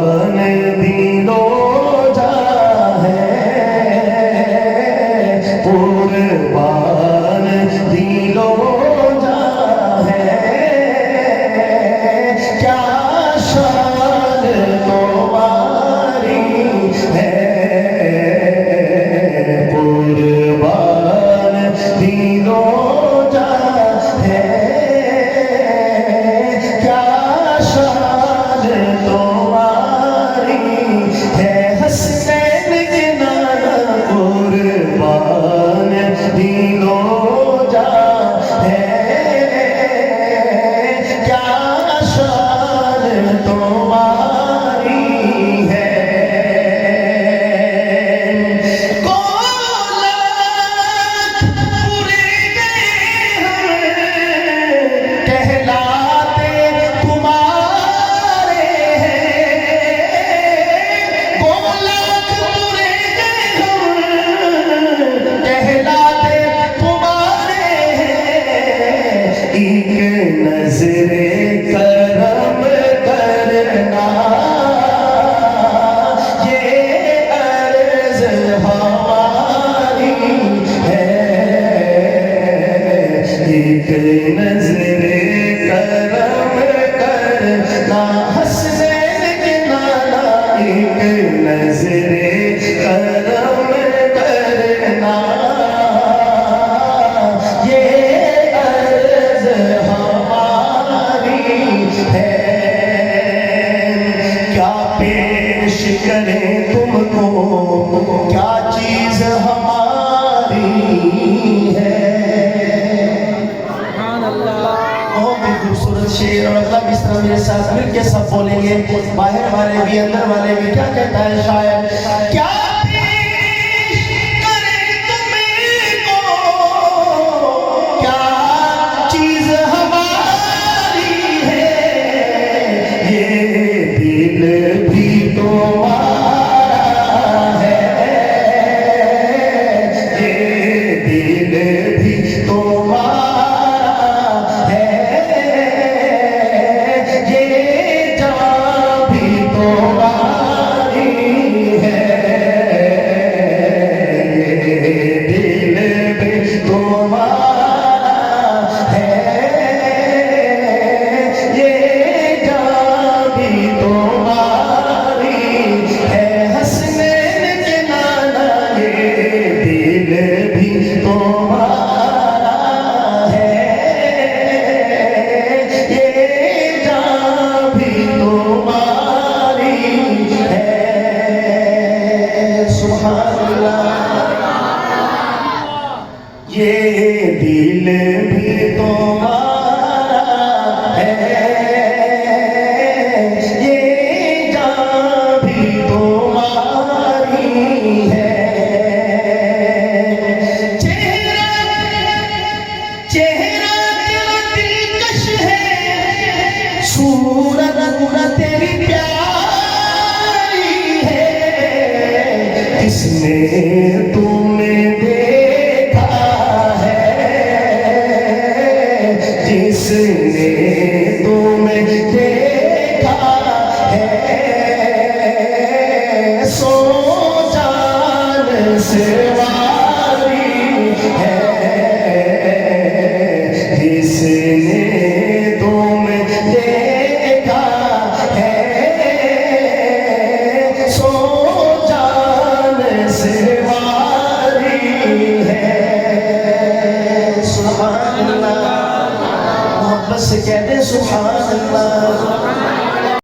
दिलो जा है, कुर्बान दिलो जा है, क्या शान तुम्हारी है, कुर्बान दिलो जा है, क्या शान तुम्हारी है, हसनैन के नाना कुर्बान दिलो जा है, क्या शान तुम्हारी है। कोलत पूरे गए हम, कहलाते तुम्हारे हैं, कोलत पूरे गए हम, कहलाते तुम्हारे हैं, एक नजरे करम करना, ये अर्ज़ हमारी है, एक नजरे करम करना, हसनैन के नाना एक नजरे करम करना, ये अर्ज़ हमारी है। क्या पेश करें तुमको, क्या चीज हमारी है। बहुत ही खूबसूरत शेर, और अगला मिसरा मेरे साथ मिलके सब बोलेंगे, बाहर वाले भी अंदर वाले भी। क्या कहता है शायर, क्या पेश करें तुमको, क्या चीज हमारी है, ये दिल भी तुम्हारा है, ये दिल भी तुम्हारा है, ये जान भी तुम्हारी है, ये दिल भी तुम्हारा है, ये जान भी तुम्हारी है, हसनैन के नाना ये दिल भी तुम्हारा है, ये जान भी तुम्हारी है। सुभान अल्लाह, ये दिल भी तुम्हारा है, ये जान भी तुम्हारी है। चेहरा चेहरा तेरा दिलकश है, सूरत तेरी प्यारी है, किसने तुम्हें देखा है, जिसने तुम्हें देखा है, सो जान से वारी है, जिसने तुम्हें देखा है, सो जान से वारी है। सुभान अल्लाह, मोहब्बत से कह दे सुभान अल्लाह।